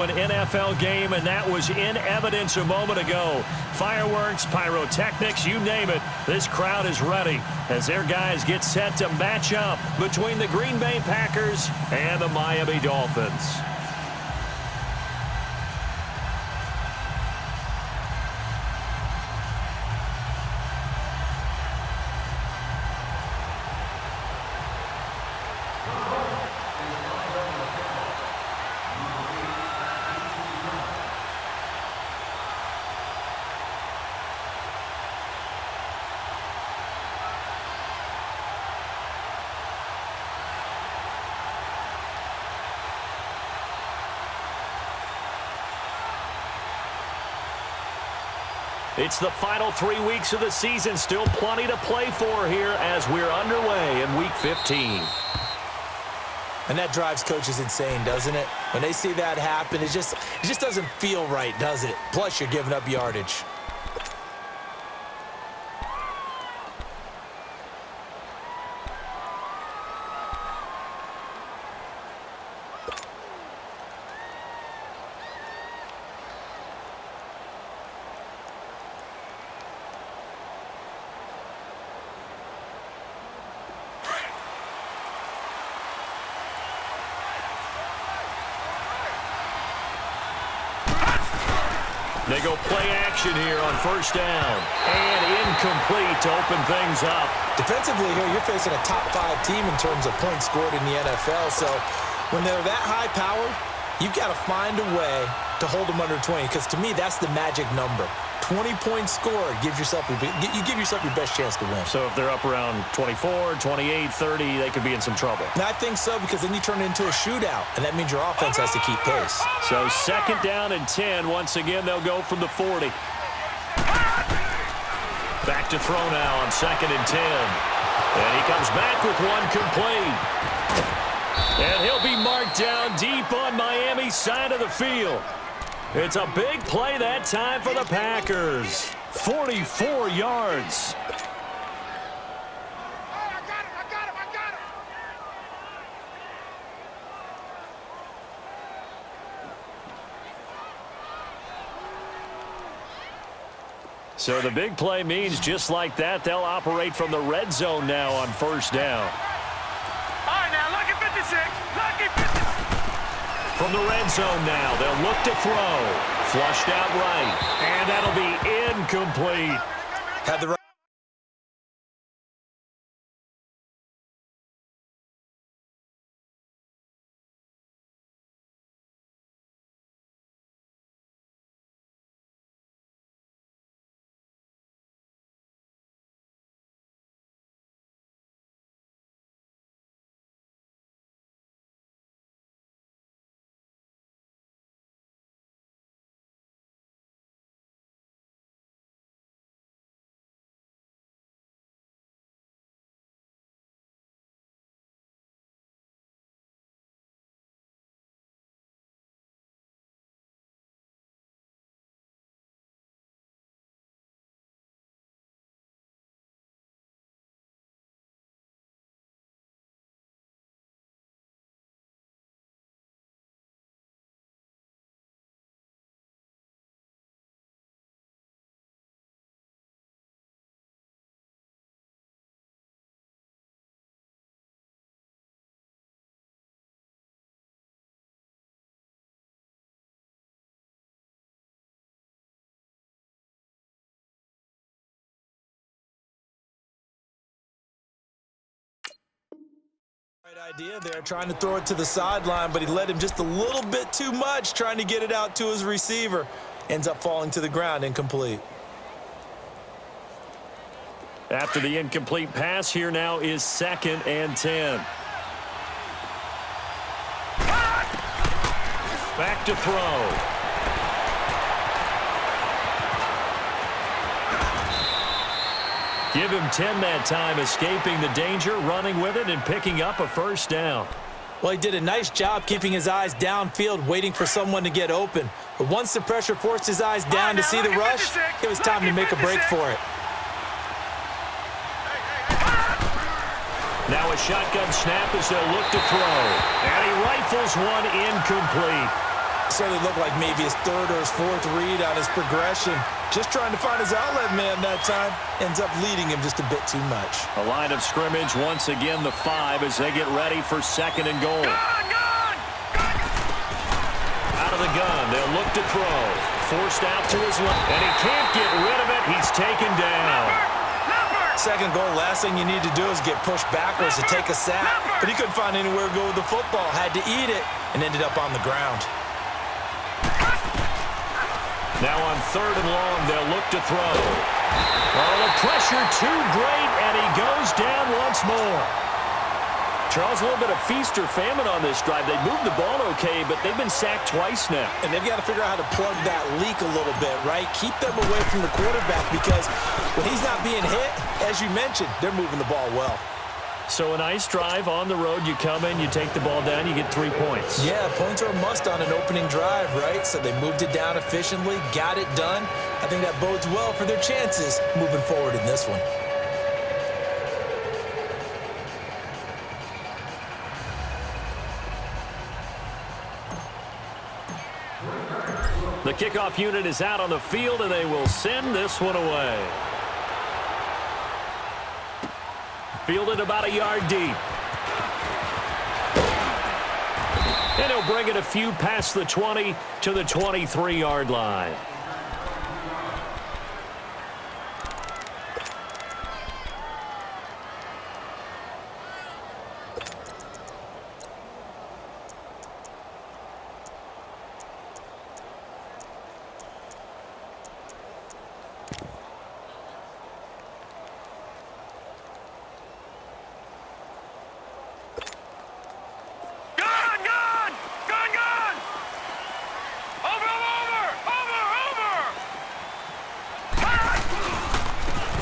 An NFL game, and that was in evidence a moment ago. Fireworks, pyrotechnics, you name it. This crowd is ready as their guys get set to match up between the Green Bay Packers and the Miami Dolphins. It's the final 3 weeks of the season. Still plenty to play for here as we're underway in Week 15. And that drives coaches insane, doesn't it? When they see that happen, it just doesn't feel right, does it? Plus, you're giving up yardage. They go play action here on first down. And incomplete to open things up. Defensively here, you're facing a top 5 team in terms of points scored in the NFL. So when they're that high powered, you've got to find a way to hold them under 20. Because to me, that's the magic number. 20-point score gives yourself you give yourself your best chance to win. So if they're up around 24, 28, 30, they could be in some trouble. And I think so, because then you turn it into a shootout, and that means your offense has to keep pace. So second down and 10. Once again, they'll go from the 40. Back to throw now on second and 10. And he comes back with one complete. And he'll be marked down deep on Miami's side of the field. It's a big play that time for the Packers. 44 yards. So the big play means just like that, they'll operate from the red zone now on first down. All right, now, lucky 56. Lucky 56. From the red zone now, they'll look to throw. Flushed out right. And that'll be incomplete. Had the right. Right idea there, trying to throw it to the sideline, but he led him just a little bit too much, trying to get it out to his receiver. Ends up falling to the ground, incomplete. After the incomplete pass, here now is second and 10. Back to throw. Give him 10 that time, escaping the danger, running with it, and picking up a first down. Well, he did a nice job keeping his eyes downfield, waiting for someone to get open. But once the pressure forced his eyes down to see the rush, it was time to make a break for it. Now a shotgun snap as they'll look to throw. And he rifles one incomplete. Certainly looked like maybe his third or his fourth read on his progression. Just trying to find his outlet man that time. Ends up leading him just a bit too much. A line of scrimmage, once again the 5 as they get ready for second and goal. Out of the gun, they'll look to throw. Forced out to his left, and he can't get rid of it. He's taken down. Second goal, last thing you need to do is get pushed backwards to take a sack. But he couldn't find anywhere to go with the football. Had to eat it and ended up on the ground. Now on third and long, they'll look to throw. Oh, the pressure too great, and he goes down once more. Charles, a little bit of feast or famine on this drive. They moved the ball okay, but they've been sacked twice now. And they've got to figure out how to plug that leak a little bit, right? Keep them away from the quarterback because when he's not being hit, as you mentioned, they're moving the ball well. So a nice drive on the road. You come in, you take the ball down, you get 3 points. Yeah, points are a must on an opening drive, right? So they moved it down efficiently, got it done. I think that bodes well for their chances moving forward in this one. The kickoff unit is out on the field, and they will send this one away. Fielded about a yard deep. And he'll bring it a few past the 20 to the 23-yard line.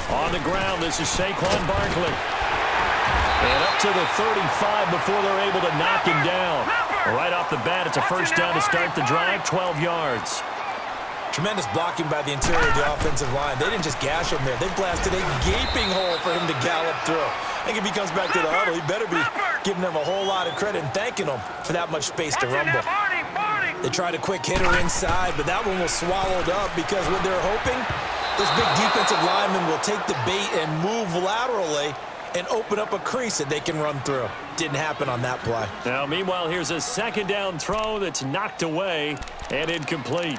On the ground, this is Saquon Barkley. And up to the 35 before they're able to knock him down. Right off the bat, it's a first down to start the drive, 12 yards. Tremendous blocking by the interior of the offensive line. They didn't just gash him there. They blasted a gaping hole for him to gallop through. I think if he comes back to the huddle, he better be giving them a whole lot of credit and thanking them for that much space to rumble. They tried a quick hitter inside, but that one was swallowed up because what they're hoping, those big defensive linemen will take the bait and move laterally and open up a crease that they can run through. Didn't happen on that play. Now, meanwhile, here's a second down throw that's knocked away and incomplete.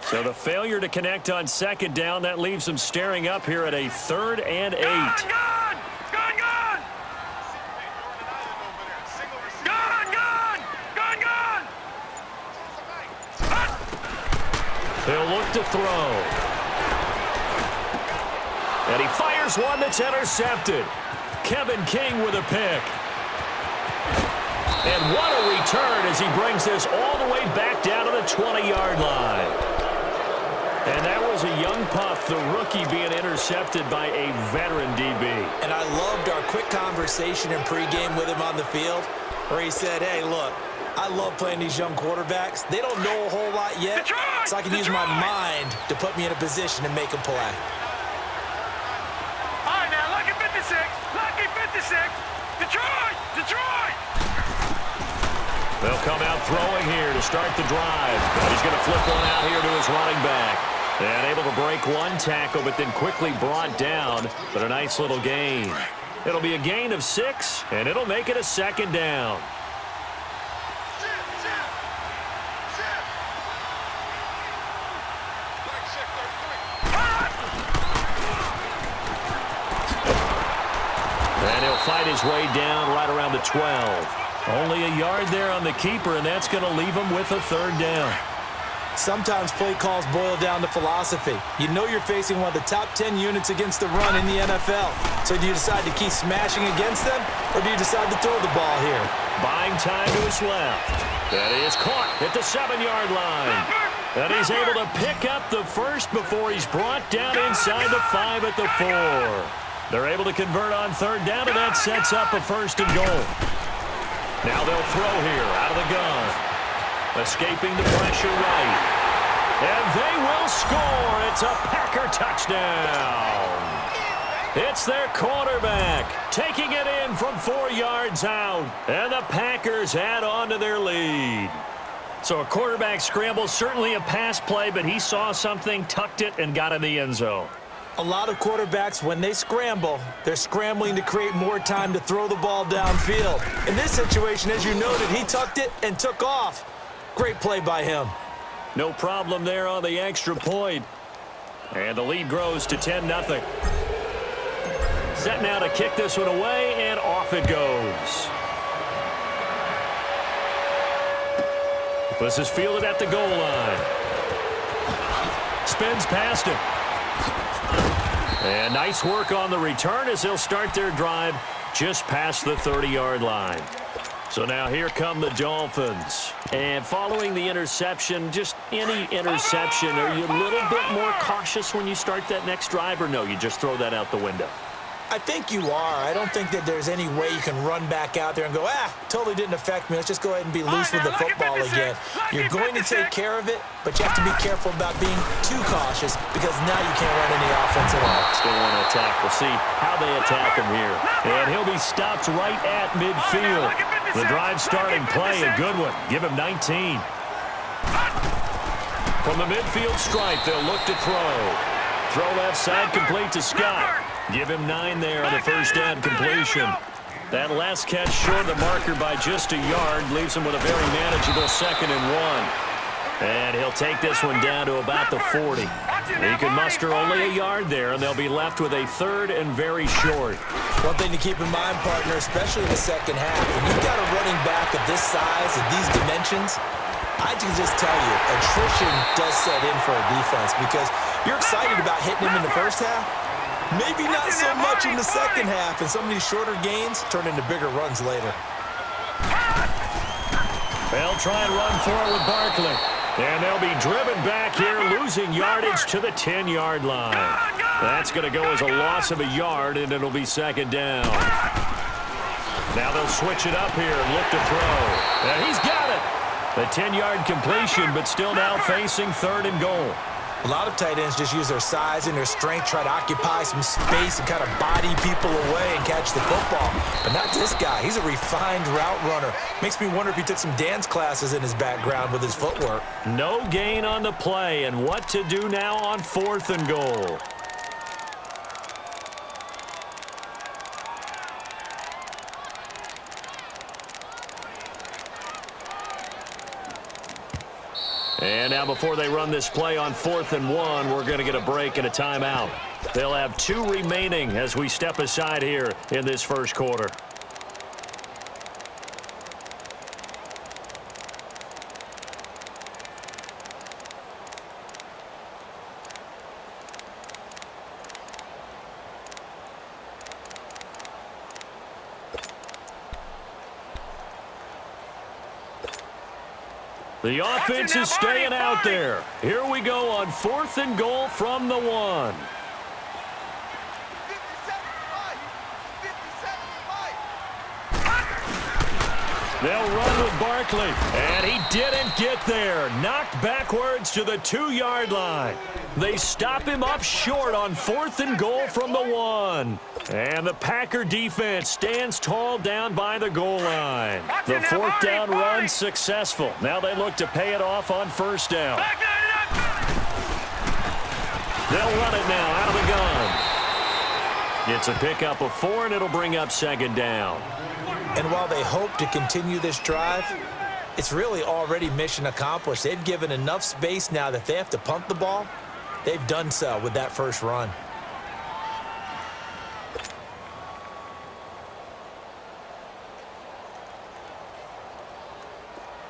So the failure to connect on second down, that leaves them staring up here at a 3rd and 8. Gun! They'll look to throw. And he fires one that's intercepted. Kevin King with a pick. And what a return as he brings this all the way back down to the 20-yard line. And that was a young pup, the rookie being intercepted by a veteran DB. And I loved our quick conversation in pregame with him on the field where he said, hey, look, I love playing these young quarterbacks. They don't know a whole lot yet, so I can use my mind to put me in a position to make a play. All right, now, lucky 56. Lucky 56. Detroit! Detroit! They'll come out throwing here to start the drive. But he's going to flip one out here to his running back. And able to break one tackle, but then quickly brought down. But a nice little gain. It'll be a gain of 6, and it'll make it a second down. And he'll fight his way down right around the 12. Only a yard there on the keeper, and that's going to leave him with a 3rd down. Sometimes play calls boil down to philosophy. You know you're facing one of the top 10 units against the run in the NFL. So do you decide to keep smashing against them, or do you decide to throw the ball here? Buying time to his left. And he is caught at the 7-yard line. And he's able to pick up the first before he's brought down inside the 5 at the 4. They're able to convert on 3rd down, and that sets up a 1st and goal. Now they'll throw here out of the gun. Escaping the pressure right. And they will score. It's a Packer touchdown. It's their quarterback taking it in from 4 yards out. And the Packers add on to their lead. So a quarterback scramble, certainly a pass play, but he saw something, tucked it, and got in the end zone. A lot of quarterbacks, when they scramble, they're scrambling to create more time to throw the ball downfield. In this situation, as you noted, he tucked it and took off. Great play by him. No problem there on the extra point. And the lead grows to 10-0. Set now to kick this one away, and off it goes. This is fielded at the goal line. Spins past it. And nice work on the return as they'll start their drive just past the 30-yard line. So now here come the Dolphins. And following the interception, just any interception, are you a little bit more cautious when you start that next drive, or no, you just throw that out the window? I think you are. I don't think that there's any way you can run back out there and go, totally didn't affect me. Let's just go ahead and be loose with the football again. You're going to take care of it, but you have to be careful about being too cautious because now you can't run any offense at all. Still want to attack. We'll see how they attack him here. And he'll be stopped right at midfield. The drive starting play, a good one. Give him 19. From the midfield stripe, they'll look to throw. Throw left side, complete to Scott. Give him 9 there on the first down completion. That last catch short of the marker by just a yard leaves him with a very manageable 2nd and 1. And he'll take this one down to about the 40. He can muster only a yard there, and they'll be left with a 3rd and very short. One thing to keep in mind, partner, especially in the second half, when you've got a running back of this size, of these dimensions, I can just tell you, attrition does set in for a defense because you're excited about hitting him in the first half. Maybe not so much in the second half, and some of these shorter gains turn into bigger runs later. They'll try and run for it with Barkley. And they'll be driven back here, losing yardage to the 10-yard line. That's going to go as a loss of a yard, and it'll be 2nd down. Now they'll switch it up here and look to throw. And he's got it. The 10-yard completion, but still now facing 3rd and goal. A lot of tight ends just use their size and their strength, try to occupy some space and kind of body people away and catch the football. But not this guy. He's a refined route runner. Makes me wonder if he took some dance classes in his background with his footwork. No gain on the play, and what to do now on 4th and goal. And now before they run this play on 4th and 1, we're going to get a break and a timeout. They'll have 2 remaining as we step aside here in this first quarter. The offense is staying out there. Here we go on 4th and goal from the 1. They'll run with Barkley, and he didn't get there. Knocked backwards to the 2-yard line. They stop him up short on 4th and goal from the 1. And the Packer defense stands tall down by the goal line. The 4th down run successful. Now they look to pay it off on 1st down. They'll run it now out of the gun. It's a pickup of 4, and it'll bring up 2nd down. And while they hope to continue this drive, it's really already mission accomplished. They've given enough space now that if they have to punt the ball, they've done so with that first run.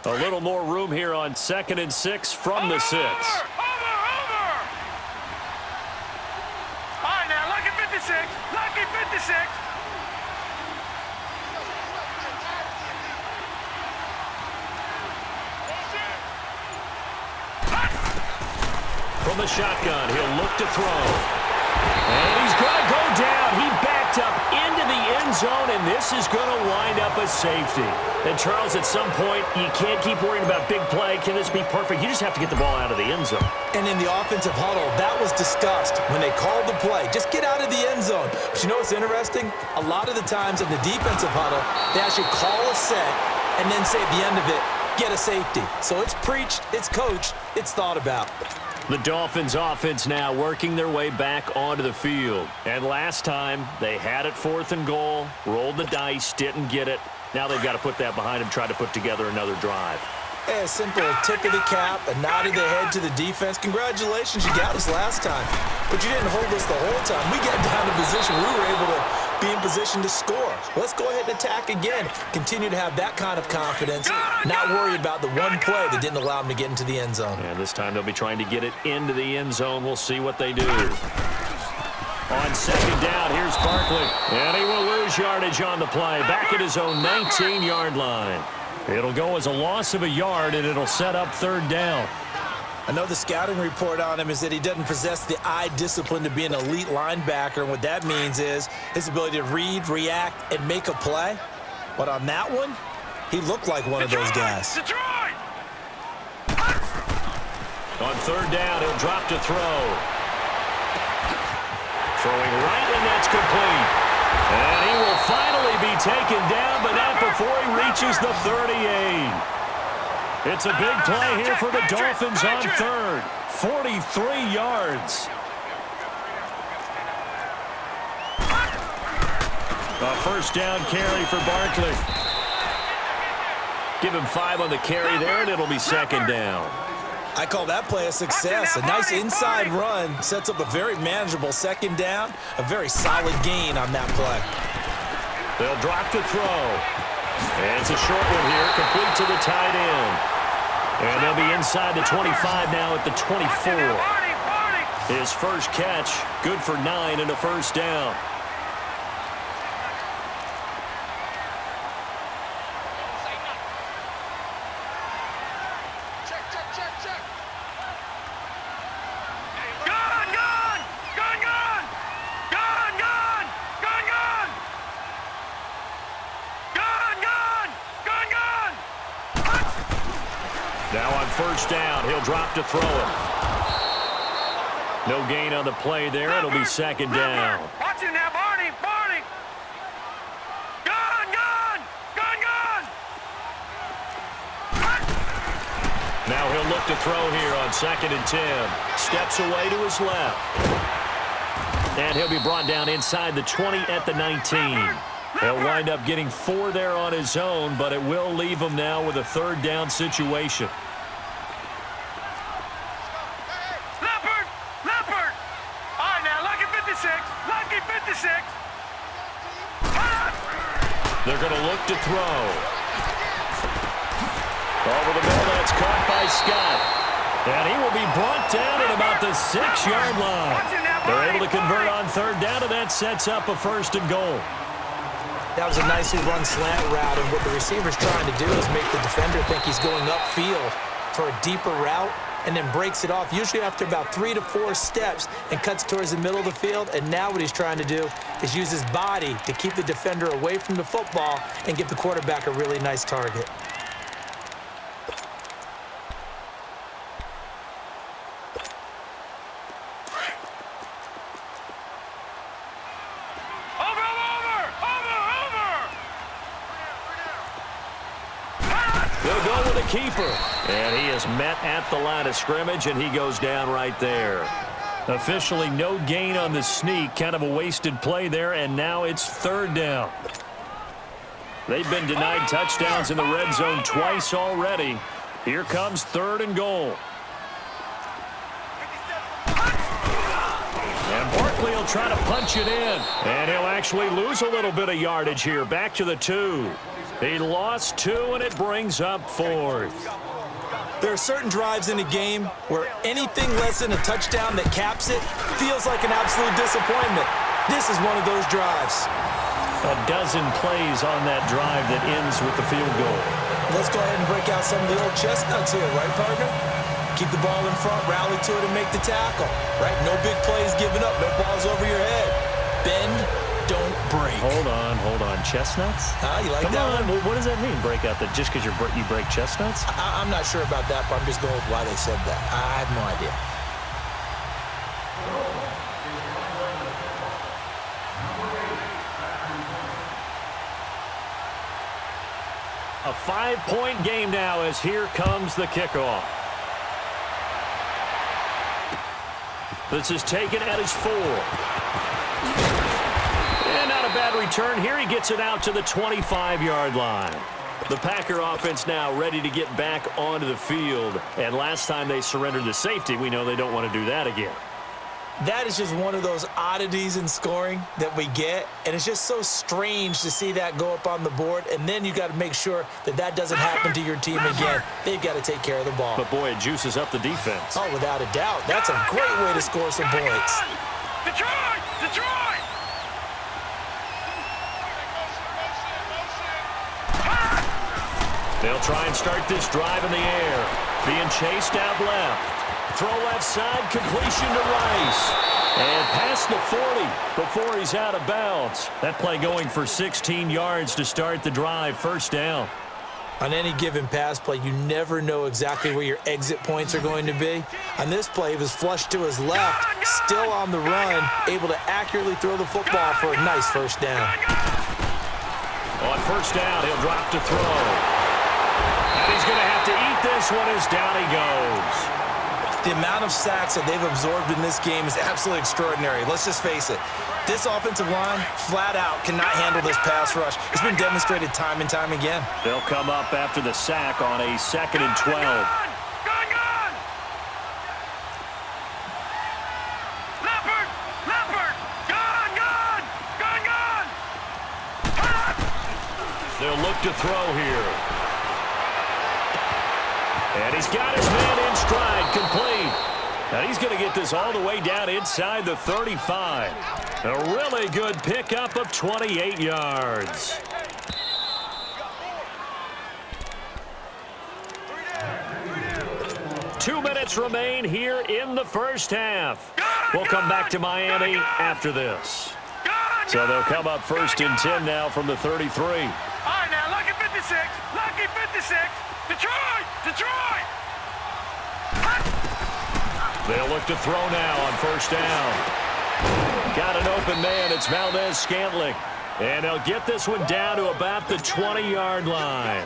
A little more room here on 2nd and 6 from the 6. Over! All right, now, lucky 56. Lucky 56. From the shotgun, he'll look to throw. And he's going to go down. He backed up into the end end zone, and this is going to wind up a safety. And, Charles, at some point, you can't keep worrying about big play. Can this be perfect? You just have to get the ball out of the end zone. And in the offensive huddle, that was discussed when they called the play. Just get out of the end zone. But you know what's interesting? A lot of the times in the defensive huddle, they actually call a set and then say at the end of it, get a safety. So it's preached, it's coached, it's thought about. The Dolphins offense now working their way back onto the field. And last time, they had it 4th and goal, rolled the dice, didn't get it. Now they've got to put that behind them, try to put together another drive. A simple tip of the cap, a nod of the head to the defense. Congratulations, you got us last time. But you didn't hold us the whole time. We got down to position. We were able to be in position to score. Let's go ahead and attack again. Continue to have that kind of confidence, not worry about the one play that didn't allow them to get into the end zone. And this time they'll be trying to get it into the end zone. We'll see what they do. On 2nd down, here's Barkley. And he will lose yardage on the play. Back at his own 19-yard line. It'll go as a loss of a yard, and it'll set up 3rd down. I know the scouting report on him is that he doesn't possess the eye discipline to be an elite linebacker. And what that means is his ability to read, react, and make a play. But on that one, he looked like one of those guys. On 3rd down, he'll drop to throw. Throwing right, and that's complete. And he will finally be taken down, but not before he reaches the 38. It's a big play here for the Dolphins on 3rd. 43 yards. A 1st down carry for Barkley. Give him 5 on the carry there, and it'll be 2nd down. I call that play a success. A nice inside run sets up a very manageable 2nd down. A very solid gain on that play. They'll drop to throw. And it's a short one here, complete to the tight end. And they'll be inside the 25 now at the 24. His first catch, good for 9 and a 1st down. Now on 1st down, he'll drop to throw it. No gain on the play there. It'll be 2nd down. Watch it now, Barney. Barney. Gun. Now he'll look to throw here on 2nd and 10. Steps away to his left. And he'll be brought down inside the 20 at the 19. He'll wind up getting 4 there on his own, but it will leave him now with a 3rd down situation. Leopard. All right, now, lucky 56. Lucky 56. They're going to look to throw. Over the middle, that's caught by Scott. And he will be brought down at about the 6-yard line. They're able to convert on 3rd down, and that sets up a 1st and goal. That was a nicely run slant route, and what the receiver's trying to do is make the defender think he's going upfield for a deeper route and then breaks it off, usually after about 3 to 4 steps, and cuts towards the middle of the field. And now what he's trying to do is use his body to keep the defender away from the football and give the quarterback a really nice target. They'll go with a keeper. And he is met at the line of scrimmage, and he goes down right there. Officially no gain on the sneak. Kind of a wasted play there, and now it's 3rd down. They've been denied touchdowns in the red zone twice already. Here comes 3rd and goal. And Barkley will try to punch it in. And he'll actually lose a little bit of yardage here. Back to the 2. He lost 2, and it brings up 4th. There are certain drives in a game where anything less than a touchdown that caps it feels like an absolute disappointment. This is one of those drives. A dozen plays on that drive that ends with the field goal. Let's go ahead and break out some of the old chestnuts here, right, partner? Keep the ball in front, rally to it, and make the tackle, right? No big plays given up, no balls over your head. Bend, don't break. Hold on. Chestnuts? You like Come that on. one? What does that mean, break out? That just because you break chestnuts? I'm not sure about that, but I'm just going with why they said that. I have no idea. A 5-point game now as here comes the kickoff. This is taken at his 4. And not a bad return here. He gets it out to the 25-yard line. The Packer offense now ready to get back onto the field. And last time they surrendered the safety, we know they don't want to do that again. That is just one of those oddities in scoring that we get, and it's just so strange to see that go up on the board, and then you got to make sure that that doesn't happen to your team again. They've got to take care of the ball. But, boy, it juices up the defense. Oh, without a doubt. That's a great way to score some points. Detroit! Detroit! They'll try and start this drive in the air. Being chased out left. Throw left side, completion to Rice. And past the 40 before he's out of bounds. That play going for 16 yards to start the drive, first down. On any given pass play, you never know exactly where your exit points are going to be. On this play, he was flushed to his left, still on the run, able to accurately throw the football for a nice first down. On first down, he'll drop to throw. And he's going to have to eat this one as down he goes. The amount of sacks that they've absorbed in this game is absolutely extraordinary. Let's just face it. This offensive line, flat out, cannot handle this pass rush. It's been demonstrated time and time again. They'll come up after the sack on a 2nd and 12. Gone! Leopard! Gone! They'll look to throw here. And he's got his man in stride, complete. Now he's going to get this all the way down inside the 35. A really good pickup of 28 yards. Two minutes remain here in the first half. We'll come back to Miami after this. So they'll come up 1st and 10 now from the 33. All right, now, lucky 56. Lucky 56. Detroit! They'll look to throw now on first down. Got an open man. It's Valdez-Scantling. And they'll get this one down to about the 20-yard line.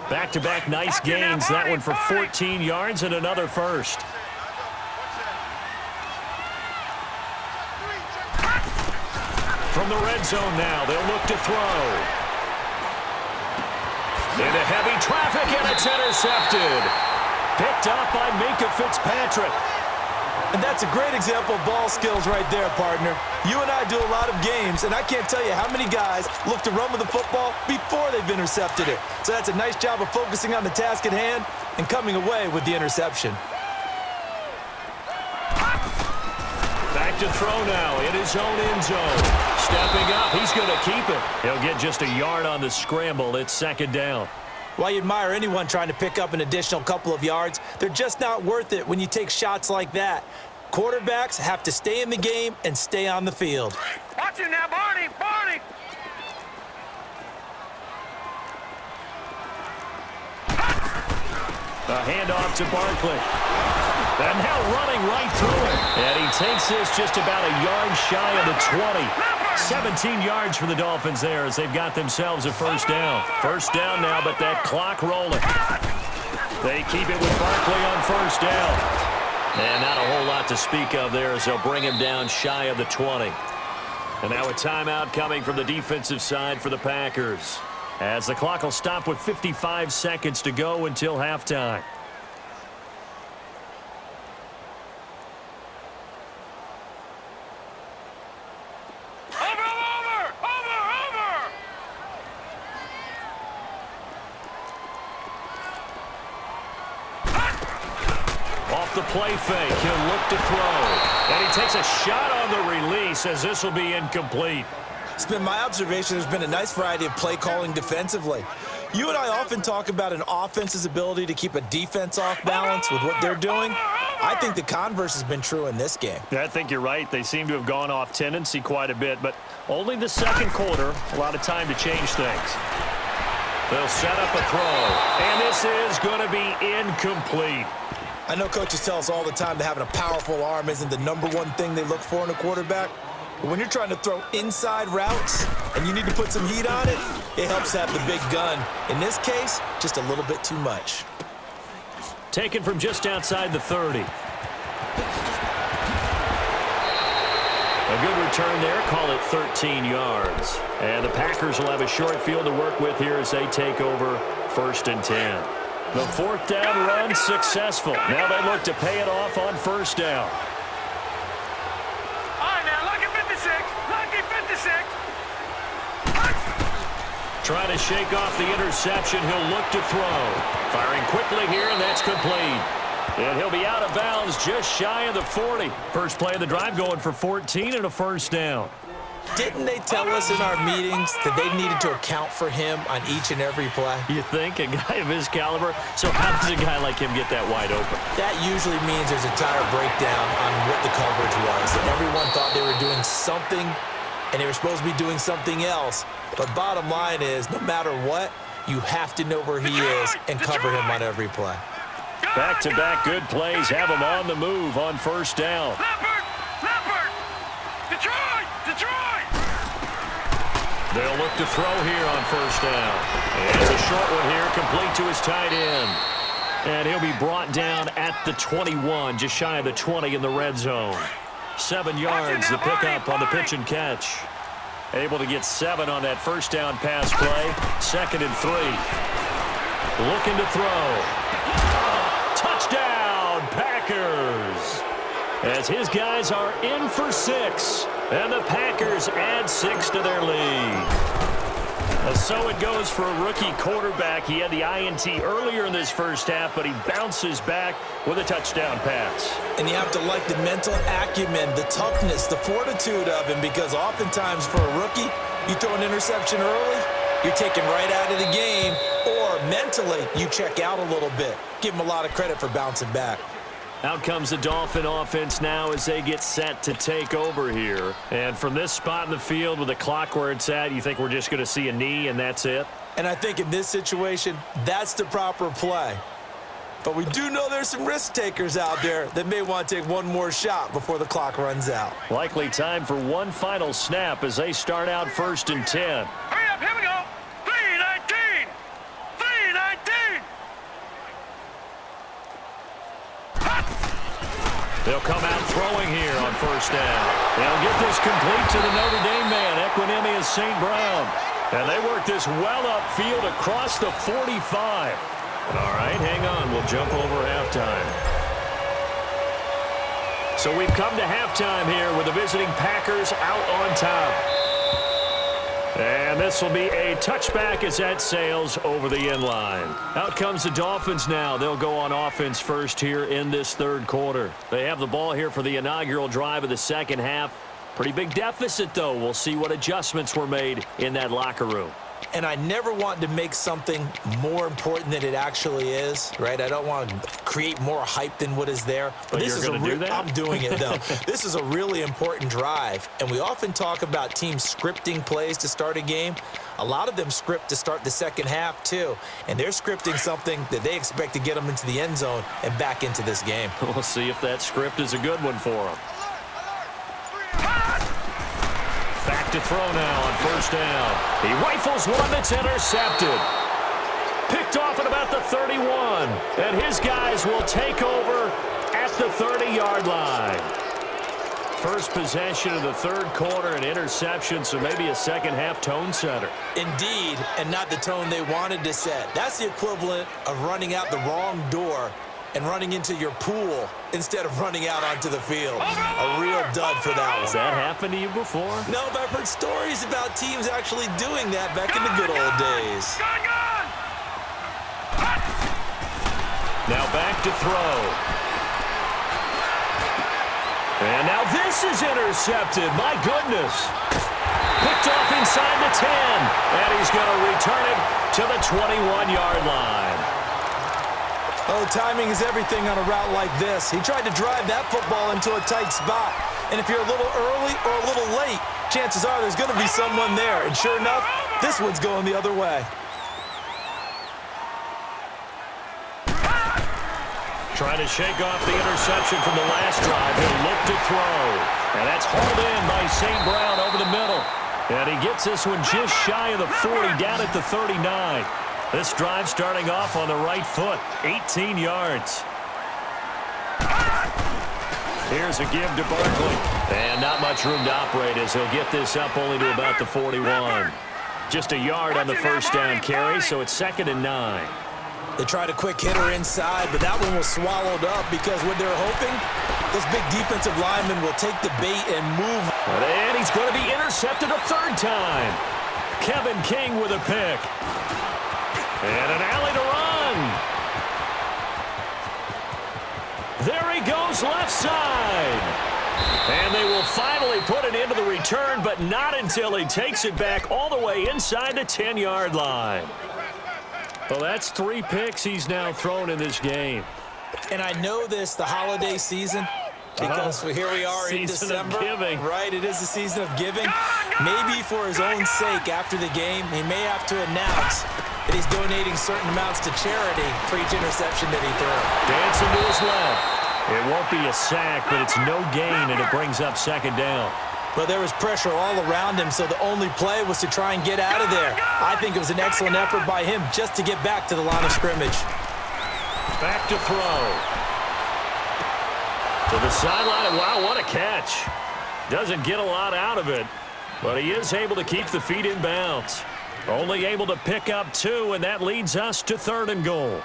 Back-to-back nice gains. That one for 14 yards and another first. From the red zone now, they'll look to throw. Into heavy traffic, and it's intercepted. Picked up by Minkah Fitzpatrick. And that's a great example of ball skills right there, partner. You and I do a lot of games, and I can't tell you how many guys look to run with the football before they've intercepted it. So that's a nice job of focusing on the task at hand and coming away with the interception. Back to throw now in his own end zone. Stepping up, he's going to keep it. He'll get just a yard on the scramble. It's 2nd down. While you admire anyone trying to pick up an additional couple of yards, they're just not worth it when you take shots like that. Quarterbacks have to stay in the game and stay on the field. Watch him now, Barney! A handoff to Barkley. And now running right through it. And he takes this just about a yard shy of the 20. 17 yards for the Dolphins there as they've got themselves a first down. First down now, but that clock rolling. They keep it with Barkley on first down. And not a whole lot to speak of there as they'll bring him down shy of the 20. And now a timeout coming from the defensive side for the Packers, as the clock will stop with 55 seconds to go until halftime. The play fake, he'll look to throw. And he takes a shot on the release as this will be incomplete. It's been my observation there's been a nice variety of play calling defensively. You and I often talk about an offense's ability to keep a defense off balance with what they're doing. I think the converse has been true in this game. Yeah, I think you're right. They seem to have gone off tendency quite a bit, but only the second quarter, a lot of time to change things. They'll set up a throw, and this is going to be incomplete. I know coaches tell us all the time that having a powerful arm isn't the number one thing they look for in a quarterback. But when you're trying to throw inside routes and you need to put some heat on it, it helps have the big gun. In this case, just a little bit too much. Taken from just outside the 30. A good return there. Call it 13 yards. And the Packers will have a short field to work with here as they take over 1st and 10. The 4th down run successful. Now they look to pay it off on 1st down. Trying to shake off the interception. He'll look to throw. Firing quickly here, and that's complete. And he'll be out of bounds just shy of the 40. First play of the drive going for 14 and a 1st down. Didn't they tell us in our meetings that they needed to account for him on each and every play? You think? A guy of his caliber? So how does a guy like him get that wide open? That usually means there's a tire breakdown on what the coverage was. And everyone thought they were doing something, and they were supposed to be doing something else. But bottom line is, no matter what, you have to know where he is and cover him on every play. Back-to-back good plays have him on the move on 1st down. Leopard! Detroit! They'll look to throw here on 1st down. And it's a short one here, complete to his tight end. And he'll be brought down at the 21, just shy of the 20 in the red zone. 7 yards, the pickup on the pitch and catch. Able to get 7 on that 1st down pass play. 2nd and 3. Looking to throw. Touchdown, Packers! As his guys are in for 6. And the Packers add 6 to their lead. So it goes for a rookie quarterback. He had the INT earlier in this first half, but he bounces back with a touchdown pass. And you have to like the mental acumen, the toughness, the fortitude of him, because oftentimes for a rookie, you throw an interception early, you're taken right out of the game, or mentally, you check out a little bit. Give him a lot of credit for bouncing back. Out comes the Dolphin offense now as they get set to take over here. And from this spot in the field with the clock where it's at, you think we're just going to see a knee and that's it? And I think in this situation, that's the proper play. But we do know there's some risk takers out there that may want to take one more shot before the clock runs out. Likely time for one final snap as they start out 1st and 10. Hurry up, here we go. 3-19. 3-19. They'll come out throwing here on 1st down. They'll get this complete to the Notre Dame man, Equinemius St. Brown. And they work this well upfield across the 45. All right, hang on. We'll jump over halftime. So we've come to halftime here with the visiting Packers out on top. And this will be a touchback as that sails over the end line. Out comes the Dolphins now. They'll go on offense first here in this 3rd quarter. They have the ball here for the inaugural drive of the 2nd half. Pretty big deficit, though. We'll see what adjustments were made in that locker room. And I never want to make something more important than it actually is, right? I don't want to create more hype than what is there. But this is do that? I'm doing it, though. This is a really important drive. And we often talk about teams scripting plays to start a game. A lot of them script to start the 2nd half, too. And they're scripting something that they expect to get them into the end zone and back into this game. We'll see if that script is a good one for them. Back to throw now on 1st down. He rifles one that's intercepted. Picked off at about the 31. And his guys will take over at the 30-yard line. First possession of the 3rd quarter, an interception, so maybe a 2nd half tone setter. Indeed, and not the tone they wanted to set. That's the equivalent of running out the wrong door and running into your pool instead of running out onto the field. A real dud for that one. Has that happened to you before? No, but I've heard stories about teams actually doing that back in the good old days. Now back to throw. And now this is intercepted. My goodness. Picked off inside the 10. And he's going to return it to the 21-yard line. Oh, timing is everything on a route like this. He tried to drive that football into a tight spot. And if you're a little early or a little late, chances are there's going to be someone there. And sure enough, this one's going the other way. Trying to shake off the interception from the last drive. He'll look to throw. And that's hauled in by St. Brown over the middle. And he gets this one just shy of the 40, down at the 39. This drive starting off on the right foot, 18 yards. Here's a give to Barkley. And not much room to operate as he'll get this up only to about the 41. Just a yard on the first down carry, so it's 2nd and 9. They tried a quick hitter inside, but that one was swallowed up because what they're hoping, this big defensive lineman will take the bait and move. And he's going to be intercepted a 3rd time. Kevin King with a pick. And an alley to run. There he goes left side. And they will finally put it into the return, but not until he takes it back all the way inside the 10-yard line. Well, that's 3 picks he's now thrown in this game. And I know this, the holiday season, because here we are in December. Right, it is the season of giving. Maybe for his own sake after the game, he may have to announce that he's donating certain amounts to charity for each interception that he threw. Dancing to his left. It won't be a sack, but it's no gain, and it brings up 2nd down. Well, there was pressure all around him, so the only play was to try and get out of there. I think it was an excellent effort by him just to get back to the line of scrimmage. Back to throw. To the sideline. Wow, what a catch. Doesn't get a lot out of it, but he is able to keep the feet in bounds. Only able to pick up 2, and that leads us to 3rd and goal.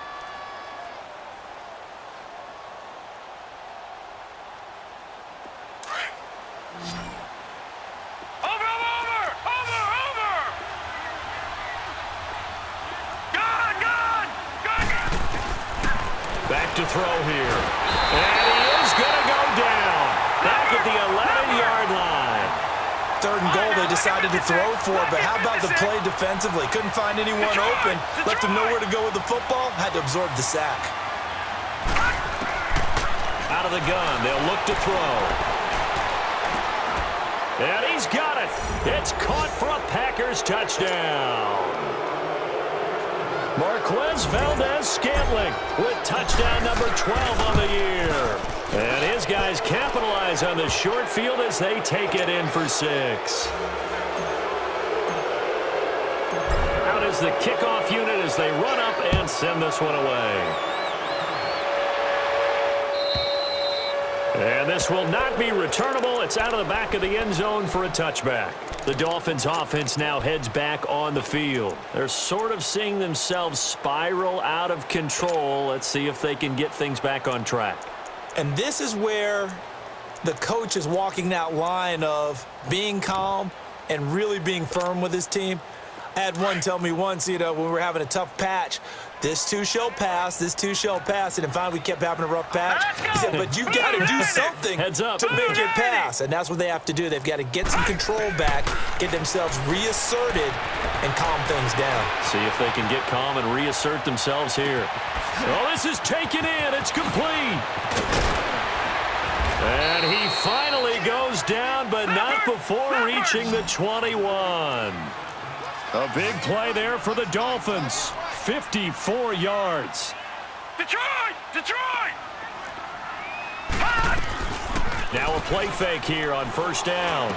Back to throw here. And he is going to go down. Back at the 11-yard line. 3rd and goal they decided to throw for, but how about the play defensively? Couldn't find anyone open. Left him nowhere to go with the football. Had to absorb the sack. Out of the gun. They'll look to throw. And he's got it. It's caught for a Packers touchdown. Marquez Valdez-Scantling with touchdown number 12 on the year. And his guys capitalize on the short field as they take it in for 6. Out is the kickoff unit as they run up and send this one away. And this will not be returnable. It's out of the back of the end zone for a touchback. The Dolphins offense now heads back on the field. They're sort of seeing themselves spiral out of control. Let's see if they can get things back on track. And this is where the coach is walking that line of being calm and really being firm with his team. I had one tell me once, when we were having a tough patch, this too shall pass, this too shall pass. And finally we kept having a rough patch. He said, but you got to do something to make it pass. And that's what they have to do. They've got to get some control back, get themselves reasserted, and calm things down. See if they can get calm and reassert themselves here. Oh, this is taken in. It's complete. And he finally goes down, but not before reaching the 21. A big play there for the Dolphins. 54 yards. Detroit! Detroit! Now a play fake here on 1st down.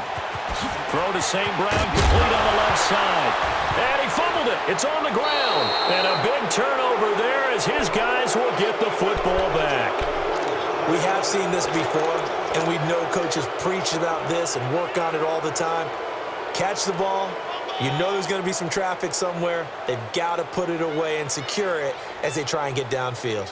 Throw to St. Brown, complete on the left side. And he fumbled it. It's on the ground. And a big turnover there as his guys will get the football back. We have seen this before, and we know coaches preach about this and work on it all the time. Catch the ball. You know there's going to be some traffic somewhere. They've got to put it away and secure it as they try and get downfield.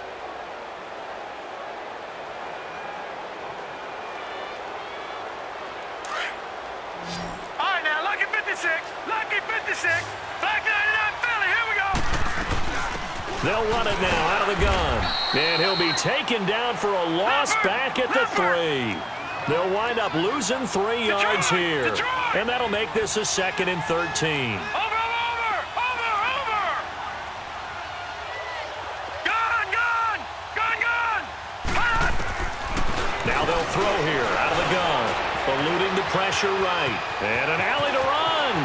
All right, now, lucky 56. Lucky 56. Black 99 Philly. Here we go. They'll run it now out of the gun. And he'll be taken down for a loss back at the 3. They'll wind up losing 3 yards here. Detroit! And that'll make this a 2nd and 13. Over! Gun! Now they'll throw here out of the gun. Eluding the pressure right. And an alley to run.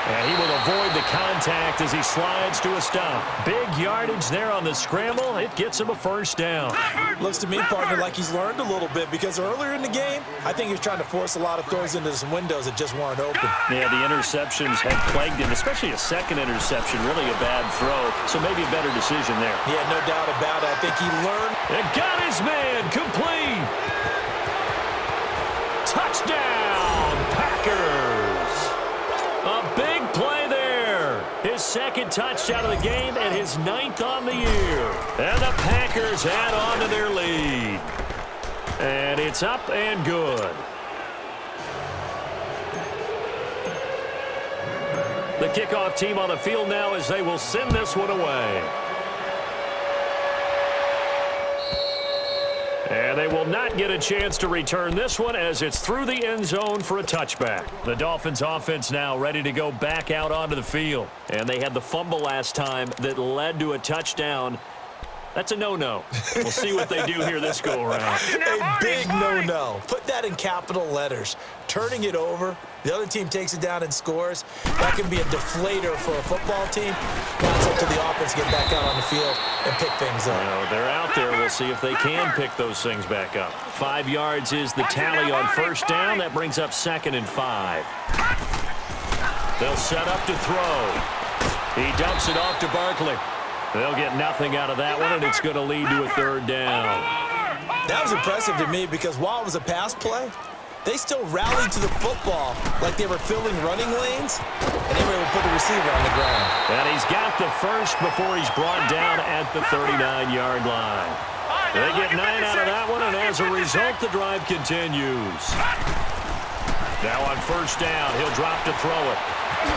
And he will avoid the contact as he slides to a stop. Big yardage there on the scramble. It gets him a 1st down. Looks to me, partner, like he's learned a little bit because earlier in the game, I think he was trying to force a lot of throws into some windows that just weren't open. Yeah, the interceptions had plagued him, especially a 2nd interception. Really a bad throw, so maybe a better decision there. Yeah, no doubt about it. I think he learned. And got his man complete. Touchdown, Packers. A big play there. His 2nd touchdown of the game and his 9th on the year. And the Packers add on to their lead. And it's up and good. The kickoff team on the field now as they will send this one away. And they will not get a chance to return this one as it's through the end zone for a touchback. The Dolphins offense now ready to go back out onto the field. And they had the fumble last time that led to a touchdown. That's a no-no. We'll see what they do here this go-around. A big no-no. Put that in capital letters. Turning it over, the other team takes it down and scores. That can be a deflator for a football team. Now it's up to the offense to get back out on the field and pick things up. Well, they're out there. We'll see if they can pick those things back up. 5 yards is the tally on 1st down. That brings up 2nd and 5. They'll set up to throw. He dumps it off to Barkley. They'll get nothing out of that one, and it's going to lead to a 3rd down. That was impressive to me because while it was a pass play, they still rallied to the football like they were filling running lanes, and they were able to put the receiver on the ground. And he's got the 1st before he's brought down at the 39-yard line. They get 9 out of that one, and as a result, the drive continues. Now on 1st down, he'll drop to throw it.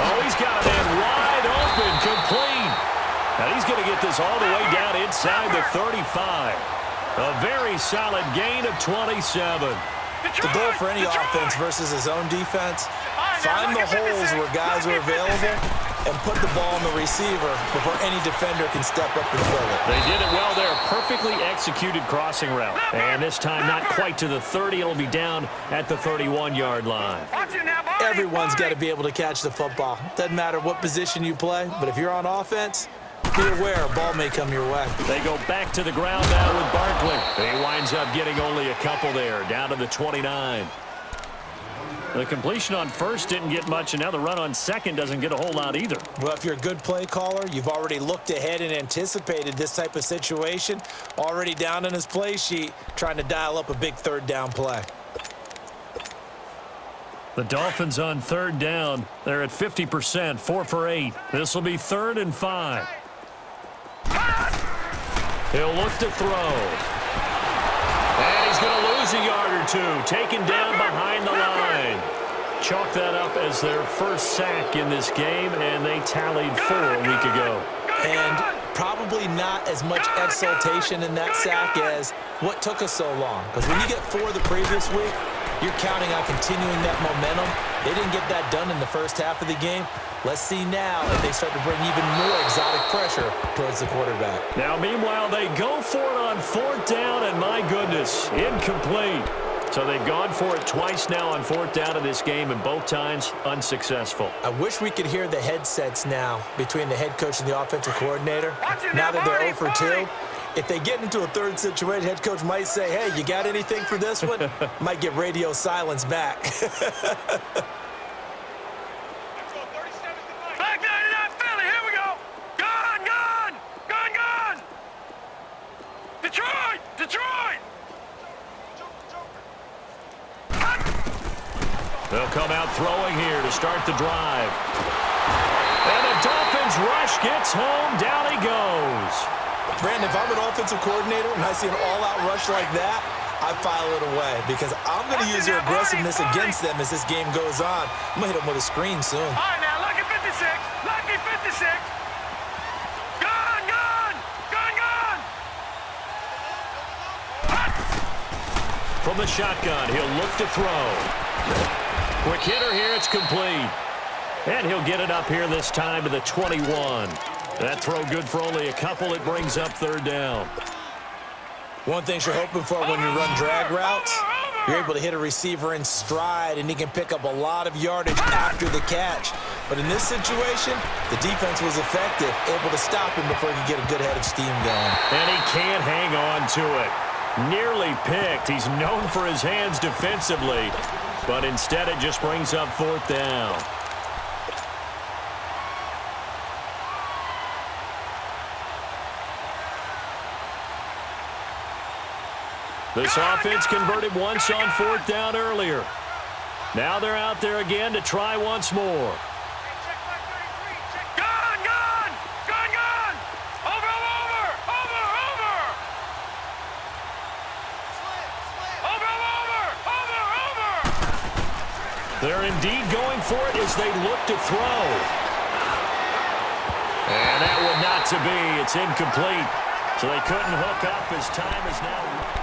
Oh, he's got a man wide open, complete. And he's going to get this all the way down inside the 35. A very solid gain of 27. The goal for any offense versus his own defense, find the holes where guys are available and put the ball on the receiver before any defender can step up and fill it. They did it well there. Perfectly executed crossing route. And this time not quite to the 30. It'll be down at the 31-yard line. Everyone's got to be able to catch the football. Doesn't matter what position you play, but if you're on offense, be aware a ball may come your way. They go back to the ground now with Barkley. He winds up getting only a couple there, down to the 29. The completion on 1st didn't get much, and now the run on 2nd doesn't get a whole lot either. Well, if you're a good play caller, you've already looked ahead and anticipated this type of situation. Already down in his play sheet, trying to dial up a big 3rd down play. The Dolphins on 3rd down. They're at 50%, 4 for 8. This will be 3rd and 5. He'll look to throw. And he's going to lose a yard or two. Taken down behind the line. Chalk that up as their 1st sack in this game, and they tallied 4 a week ago. And probably not as much exultation in that sack as what took us so long. Because when you get 4 the previous week, you're counting on continuing that momentum. They didn't get that done in the 1st half of the game. Let's see now if they start to bring even more exotic pressure towards the quarterback. Now, meanwhile, they go for it on 4th down, and my goodness, incomplete. So they've gone for it twice now on 4th down in this game, and both times unsuccessful. I wish we could hear the headsets now between the head coach and the offensive coordinator. Now that they're 0 for 2, if they get into a 3rd situation, head coach might say, hey, you got anything for this one? Might get radio silence back. Detroit! They'll come out throwing here to start the drive. And the Dolphins rush gets home. Down he goes. Brandon, if I'm an offensive coordinator and I see an all-out rush like that, I file it away because I'm going to use their aggressiveness against them as this game goes on. I'm going to hit them with a screen soon. All right, now, lucky 56. Lucky 56. Gun, gun. Gun, gun. from the shotgun. He'll look to throw. Quick hitter here. It's complete. And he'll get it up here this time to the 21. That throw good for only a couple. It brings up third down. One thing you're hoping for when you run drag routes, you're able to hit a receiver in stride, and he can pick up a lot of yardage after the catch. But in this situation, the defense was effective, able to stop him before he could get a good head of steam going. And he can't hang on to it. Nearly picked. He's known for his hands defensively, but instead it just brings up fourth down. This offense converted once on fourth down earlier. Now they're out there again to try once more. Gone, gone! Gone, gone! Over, over! Over, over! Over, over! Over, over! They're indeed going for it as they look to throw. And that would not to be. It's incomplete. So they couldn't hook up as time is now.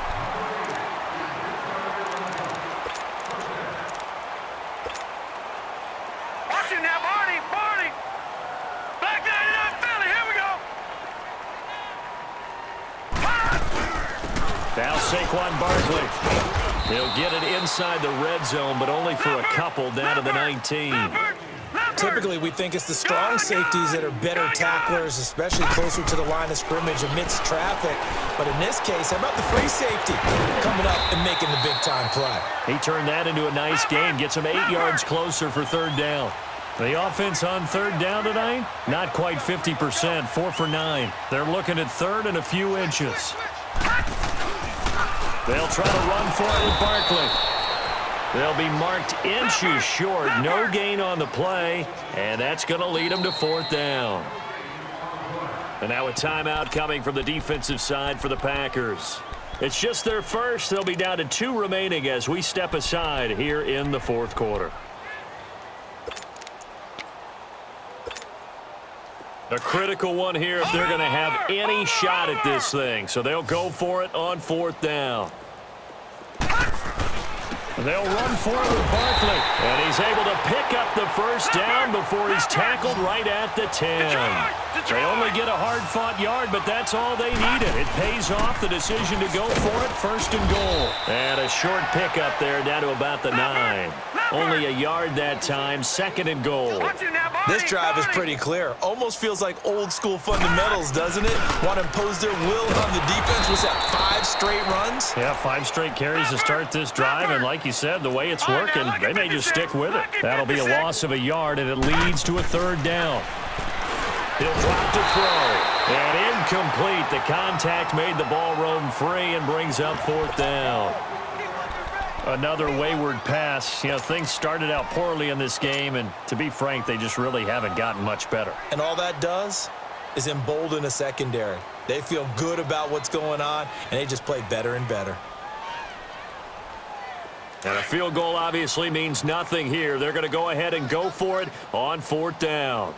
Now Saquon Barkley. He'll get it inside the red zone, but only for a couple down to the 19. Typically, we think it's the strong safeties that are better tacklers, especially closer to the line of scrimmage amidst traffic. But in this case, how about the free safety coming up and making the big-time play? He turned that into a nice gain, gets him 8 yards closer for third down. The offense on third down tonight, not quite 50%, 4 for 9. They're looking at third and a few inches. They'll try to run for it with Barkley. They'll be marked inches short. No gain on the play, and that's going to lead them to fourth down. And now a timeout coming from the defensive side for the Packers. It's just their first. They'll be down to 2 remaining as we step aside here in the fourth quarter. A critical one here if they're going to have any shot at this thing. So they'll go for it on fourth down. They'll run for it with Barkley. And he's able to pick up the first down before he's tackled right at the 10. They only get a hard-fought yard, but that's all they needed. It pays off the decision to go for it, first and goal. And a short pickup there down to about the 9. Only a yard that time, second and goal. This drive is pretty clear. Almost feels like old-school fundamentals, doesn't it? Want to impose their will on the defense. Was that 5 straight runs? Yeah, 5 straight carries to start this drive, and like you said, the way it's working, they may just stick with it. That'll be a loss of a yard, and it leads to a third down. He'll drop to throw, and incomplete. The contact made the ball roam free and brings up fourth down. Another wayward pass. You know, things started out poorly in this game, and to be frank, they just really haven't gotten much better. And all that does is embolden a secondary. They feel good about what's going on, and they just play better and better. And a field goal obviously means nothing here. They're going to go ahead and go for it on fourth down.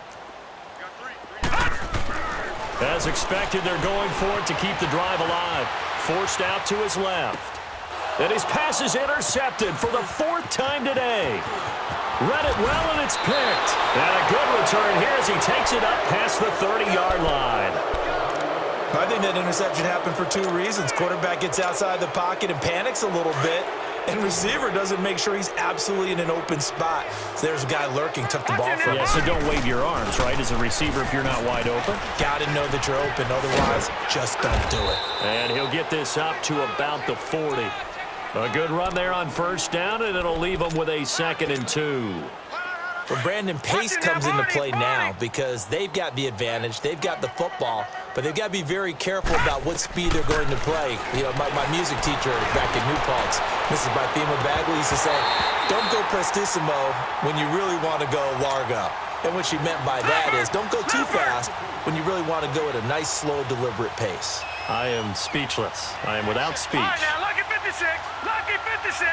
As expected, they're going for it to keep the drive alive. Forced out to his left. And his pass is intercepted for the 4th time today. Read it well, and it's picked. And a good return here as he takes it up past the 30-yard line. I think that interception happened for 2 reasons. Quarterback gets outside the pocket and panics a little bit, and receiver doesn't make sure he's absolutely in an open spot. So there's a guy lurking, took the ball from him. Yeah, so don't wave your arms, right, as a receiver if you're not wide open. Got to know that you're open, otherwise just don't do it. And he'll get this up to about the 40. A good run there on first down, and it'll leave him with a 2nd and 2. Well, Brandon, pace comes into play now because they've got the advantage. They've got the football, but they've got to be very careful about what speed they're going to play. You know, my music teacher back in New Paltz, Mrs. Bythema Bagley, used to say, don't go prestissimo when you really want to go largo. And what she meant by that is don't go too fast when you really want to go at a nice, slow, deliberate pace. I am speechless. I am without speech. All right, now, lucky 56. Lucky 56.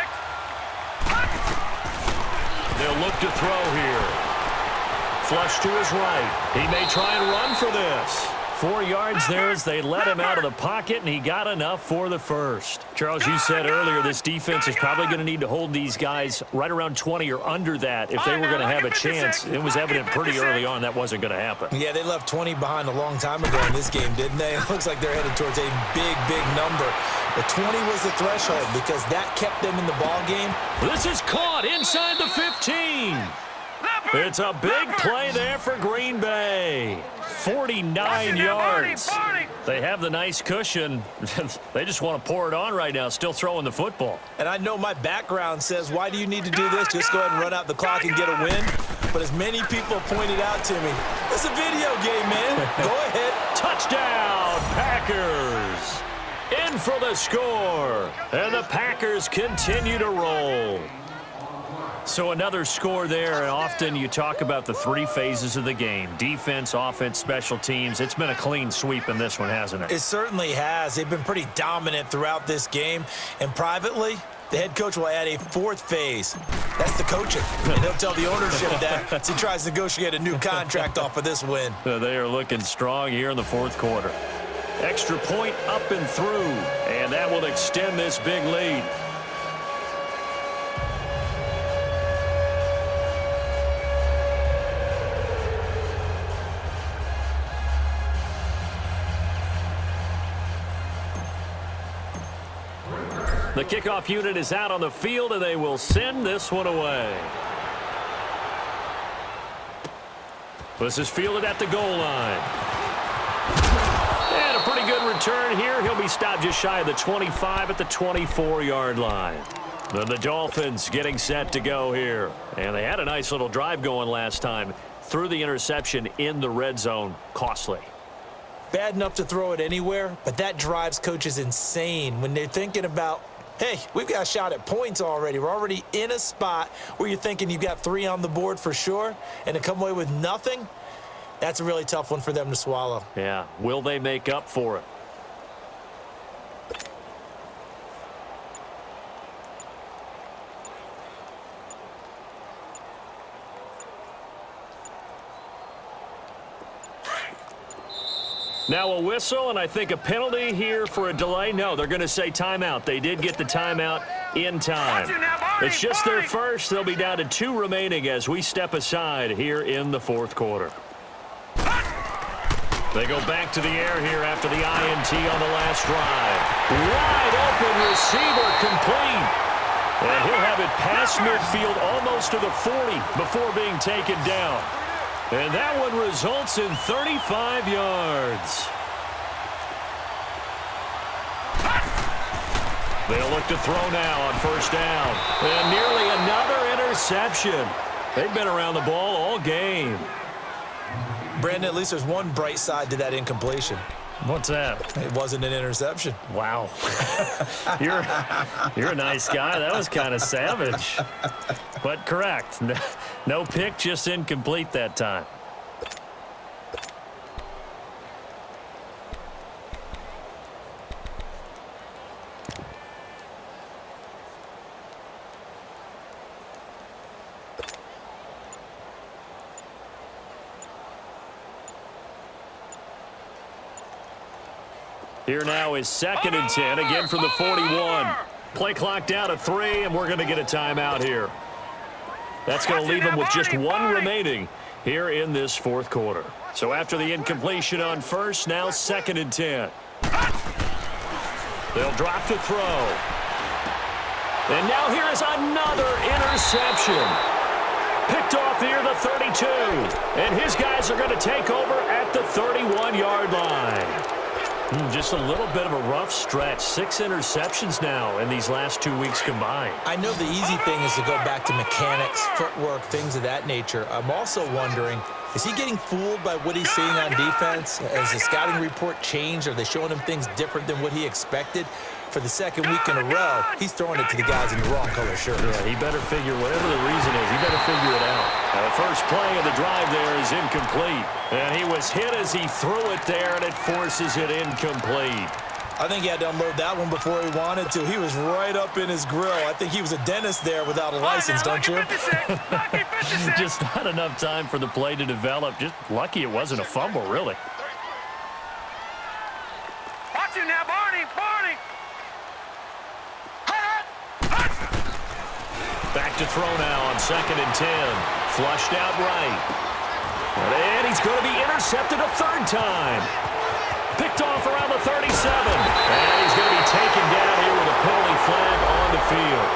They'll look to throw here. Flush to his right. He may try and run for this. 4 yards there as they let him out of the pocket, and he got enough for the first. Charles, you said earlier this defense is probably going to need to hold these guys right around 20 or under that if they were going to have a chance. It was evident pretty early on that wasn't going to happen. Yeah, they left 20 behind a long time ago in this game, didn't they? It looks like they're headed towards a big, big number. But 20 was the threshold because that kept them in the ball game. This is caught inside the 15. It's a big play there for Green Bay. 49 yards. They have the nice cushion. They just want to pour it on right now, still throwing the football. And I know my background says, why do you need to do this? Just go ahead and run out the clock and get a win. But as many people pointed out to me, it's a video game, man. Go ahead. Touchdown, Packers. In for the score. And the Packers continue to roll. So another score there, and often you talk about the 3 phases of the game. Defense, offense, special teams. It's been a clean sweep in this one, hasn't it? It certainly has. They've been pretty dominant throughout this game. And privately, the head coach will add a 4th phase. That's the coaching. And he'll tell the ownership that as he tries to negotiate a new contract off of this win. They are looking strong here in the 4th quarter. Extra point up and through, and that will extend this big lead. The kickoff unit is out on the field, and they will send this one away. This is fielded at the goal line. And a pretty good return here. He'll be stopped just shy of the 25 at the 24-yard line. The Dolphins getting set to go here. And they had a nice little drive going last time. Threw the interception in the red zone. Costly. Bad enough to throw it anywhere, but that drives coaches insane when they're thinking about, hey, we've got a shot at points already. We're already in a spot where you're thinking you've got 3 on the board for sure, and to come away with nothing, that's a really tough one for them to swallow. Yeah. Will they make up for it? Now a whistle, and I think a penalty here for a delay. No, they're going to say timeout. They did get the timeout in time. It's just their first. They'll be down to 2 remaining as we step aside here in the 4th quarter. They go back to the air here after the INT on the last drive. Wide open receiver complete. And he'll have it past midfield almost to the 40 before being taken down. And that one results in 35 yards. They'll look to throw now on first down. And nearly another interception. They've been around the ball all game. Brandon, at least there's one bright side to that incompletion. What's that? It wasn't an interception. Wow. You're a nice guy. That was kind of savage. But correct. No pick, just incomplete that time. Here now is 2nd and 10, again from the 41. Play clock down to 3, and we're going to get a timeout here. That's going to leave them with just 1 remaining here in this 4th quarter. So after the incompletion on first, now 2nd and 10. They'll drop to throw. And now here is another interception. Picked off here the 32. And his guys are going to take over at the 31-yard line. Just a little bit of a rough stretch. 6 interceptions now in these last 2 weeks combined. I know the easy thing is to go back to mechanics, footwork, things of that nature. I'm also wondering, is he getting fooled by what he's seeing on defense? Has the scouting report changed? Are they showing him things different than what he expected? For the 2nd week in a row, he's throwing it to the guys in the wrong color shirts. Yeah, he better figure, whatever the reason is, he better figure it out. The first play of the drive there is incomplete. And he was hit as he threw it there, and it forces it incomplete. I think he had to unload that one before he wanted to. He was right up in his grill. I think he was a dentist there without a license, don't you? Just not enough time for the play to develop. Just lucky it wasn't a fumble, really. Watch you now, Barney. Barney. Back to throw now on 2nd and 10. Flushed out right. And he's going to be intercepted a third time. Picked off around the 37. And he's going to be taken down here with a penalty flag on the field.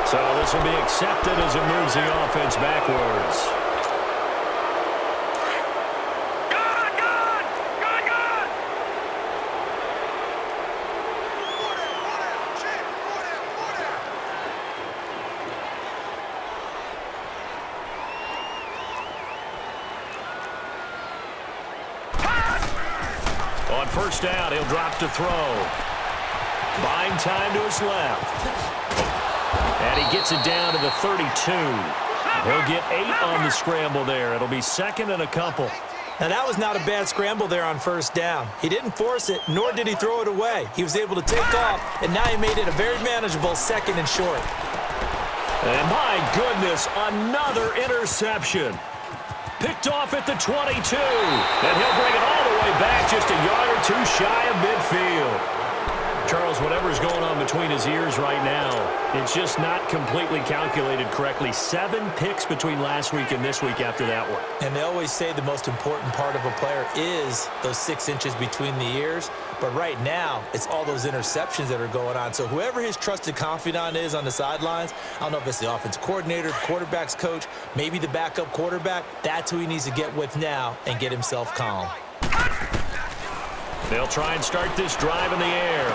So this will be accepted as it moves the offense backwards. On first down, he'll drop to throw. Buying time to his left. And he gets it down to the 32. He'll get 8 on the scramble there. It'll be 2nd and a couple. Now, that was not a bad scramble there on first down. He didn't force it, nor did he throw it away. He was able to take off, and now he made it a very manageable 2nd and short. And my goodness, another interception. Picked off at the 22. And he'll bring it all the way back just a yard or 2 shy of midfield. Charles, whatever's going on between his ears right now, it's just not completely calculated correctly. 7 picks between last week and this week after that one. And they always say the most important part of a player is those 6 inches between the ears. But right now, it's all those interceptions that are going on. So whoever his trusted confidant is on the sidelines, I don't know if it's the offensive coordinator, the quarterback's coach, maybe the backup quarterback, that's who he needs to get with now and get himself calm. They'll try and start this drive in the air.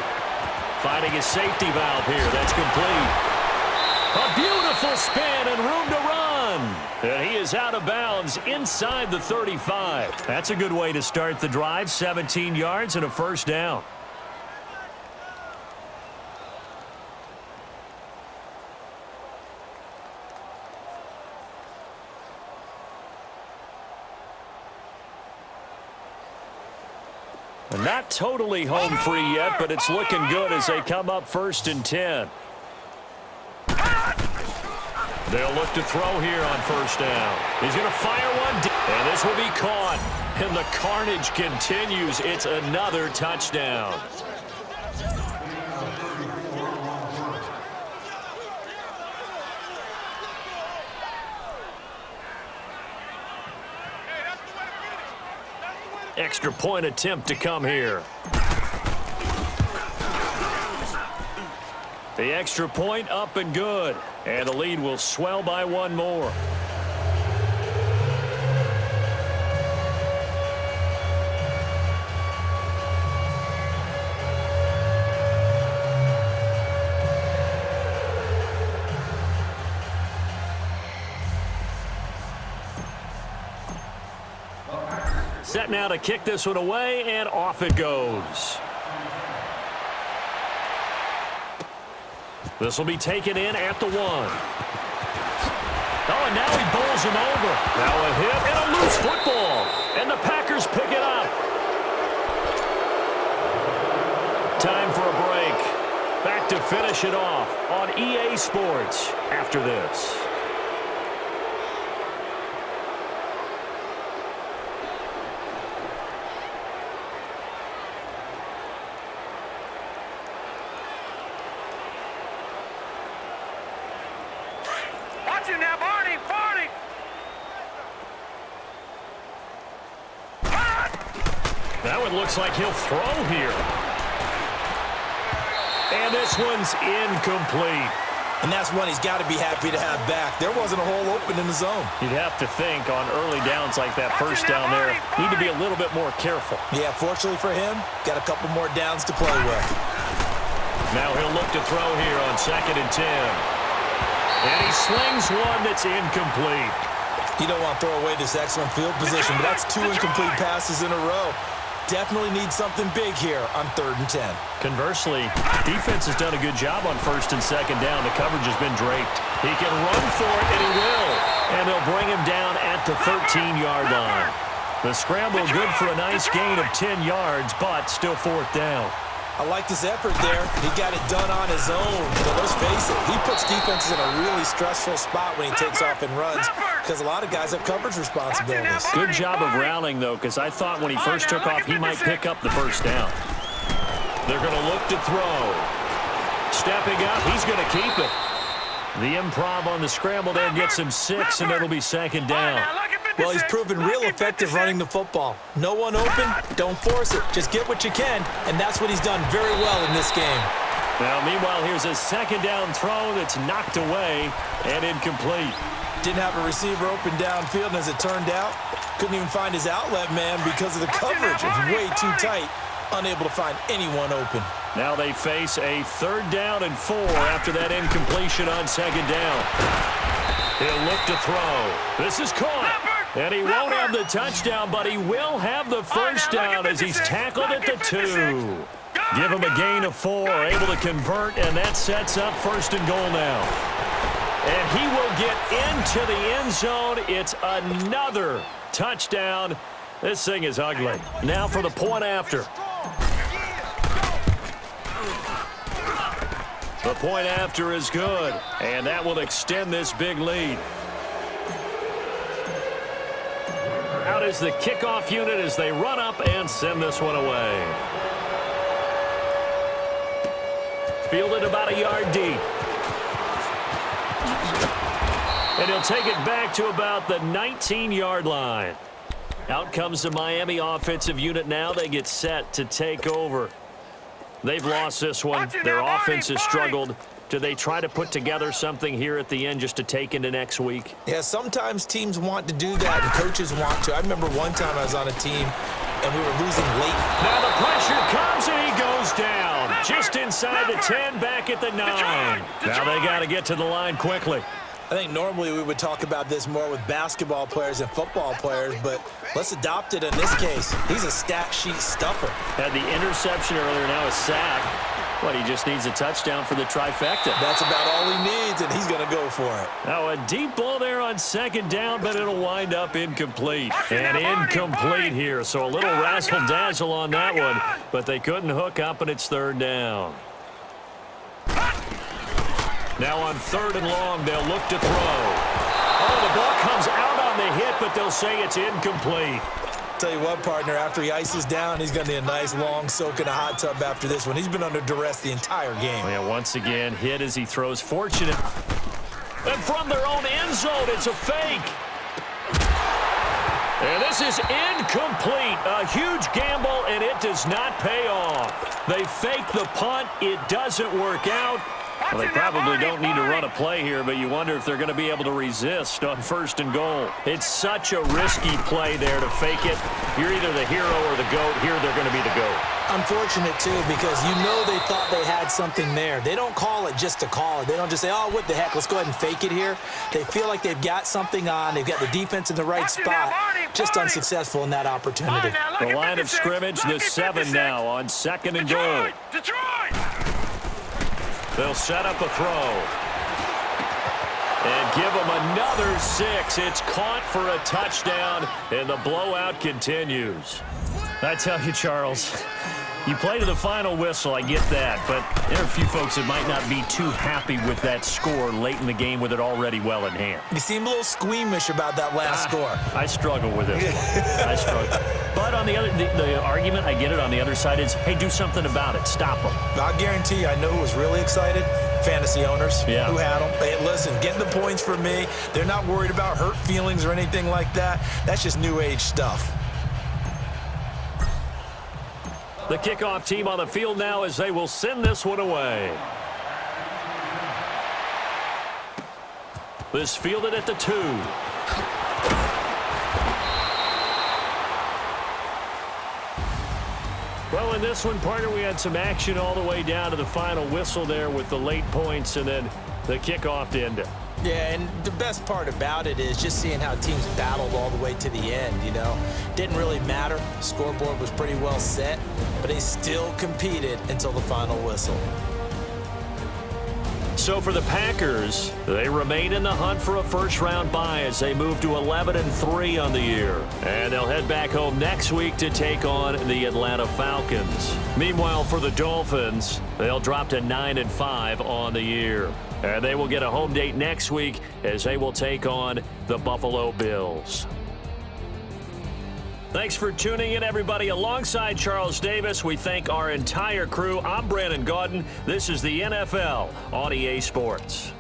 Finding his safety valve here. That's complete. A beautiful spin and room to run. And he is out of bounds inside the 35. That's a good way to start the drive. 17 yards and a first down. Not totally home free yet, but it's looking good as they come up 1st and 10. They'll look to throw here on first down. He's going to fire one, and this will be caught. And the carnage continues. It's another touchdown. Extra point attempt to come here. The extra point up and good. And the lead will swell by 1 more. Set now to kick this one away, and off it goes. This will be taken in at the 1. Oh, and now he bowls him over. Now a hit and a loose football. And the Packers pick it up. Time for a break. Back to finish it off on EA Sports after this. Watch you now, Barney. Barney. That one looks like he'll throw here. And this one's incomplete. And that's one he's got to be happy to have back. There wasn't a hole open in the zone. You'd have to think on early downs like that first down there, need to be a little bit more careful. Yeah, fortunately for him, got a couple more downs to play with. Now he'll look to throw here on 2nd and 10. And he slings one that's incomplete. You don't want to throw away this excellent field position, but that's 2 incomplete passes in a row. Definitely need something big here on 3rd and 10. Conversely, defense has done a good job on 1st and 2nd down. The coverage has been draped. He can run for it, and he will. And they'll bring him down at the 13-yard line. The scramble good for a nice gain of 10 yards, but still 4th down. I like this effort there. He got it done on his own. But let's face it, he puts defenses in a really stressful spot when he takes off and runs because a lot of guys have coverage responsibilities. Good job of rallying, though, because I thought when he first took off, he might pick up the first down. They're going to look to throw. Stepping up, he's going to keep it. The improv on the scramble there gets him 6, and it'll be second down. Well, he's proven real effective running the football. No one open, don't force it. Just get what you can, and that's what he's done very well in this game. Now, meanwhile, here's a second down throw that's knocked away and incomplete. Didn't have a receiver open downfield, and as it turned out, couldn't even find his outlet man because of the coverage. It was way too tight, unable to find anyone open. Now they face a 3rd down and 4 after that incompletion on second down. He'll look to throw. This is caught. And he won't have the touchdown, but he will have the first down as he's tackled at the 2. Give him a gain of 4, able to convert, and that sets up 1st and goal now. And he will get into the end zone. It's another touchdown. This thing is ugly. Now for the point after. The point after is good, and that will extend this big lead. Out is the kickoff unit as they run up and send this one away. Fielded about a yard deep. And he'll take it back to about the 19-yard line. Out comes the Miami offensive unit now. They get set to take over. They've lost this one. Their offense has struggled. Do they try to put together something here at the end just to take into next week? Yeah, sometimes teams want to do that, and coaches want to. I remember one time I was on a team, and we were losing late. Now the pressure comes, and he goes down. Just inside the 10, back at the 9. Now they got to get to the line quickly. I think normally we would talk about this more with basketball players and football players, but let's adopt it in this case. He's a stat sheet stuffer. Had the interception earlier, now a sack. But he just needs a touchdown for the trifecta. That's about all he needs, and he's going to go for it. Now a deep ball there on second down, but it'll wind up incomplete. And incomplete here, so a little razzle-dazzle on that one, but they couldn't hook up, and it's 3rd down. Now on 3rd and long, they'll look to throw. Oh, the ball comes out on the hit, but they'll say it's incomplete. Tell you what, partner, after he ices down, he's going to need a nice long soak in a hot tub after this one. He's been under duress the entire game. Yeah, once again, hit as he throws. Fortunate. And from their own end zone, it's a fake. And this is incomplete. A huge gamble, and it does not pay off. They fake the punt. It doesn't work out. Well, they probably don't need to run a play here, but you wonder if they're going to be able to resist on 1st and goal. It's such a risky play there to fake it. You're either the hero or the GOAT. Here they're going to be the GOAT. Unfortunate, too, because you know they thought they had something there. They don't call it just to call it. They don't just say, oh, what the heck, let's go ahead and fake it here. They feel like they've got something on. They've got the defense in the right spot. Just unsuccessful in that opportunity. The line of scrimmage, the 7 now on 2nd and goal. They'll set up a throw. And give them another 6. It's caught for a touchdown, and the blowout continues. I tell you, Charles, you play to the final whistle, I get that, but there are a few folks that might not be too happy with that score late in the game with it already well in hand. You seem a little squeamish about that last score. I struggle with it. I struggle. But on the other, the argument, I get it, on the other side is, hey, do something about it. Stop them. I guarantee you, I know who was really excited. Fantasy owners who had them. Hey, listen, get the points for me. They're not worried about hurt feelings or anything like that. That's just new age stuff. The kickoff team on the field now as they will send this one away. This fielded at the 2. Well, in this one, partner, we had some action all the way down to the final whistle there with the late points and then the kickoff to end it. Yeah, and the best part about it is just seeing how teams battled all the way to the end, you know. Didn't really matter. Scoreboard was pretty well set, but they still competed until the final whistle. So for the Packers, they remain in the hunt for a first-round bye as they move to 11-3 on the year. And they'll head back home next week to take on the Atlanta Falcons. Meanwhile, for the Dolphins, they'll drop to 9-5 on the year. And they will get a home date next week as they will take on the Buffalo Bills. Thanks for tuning in, everybody. Alongside Charles Davis, we thank our entire crew. I'm Brandon Gaudin. This is the NFL on EA Sports.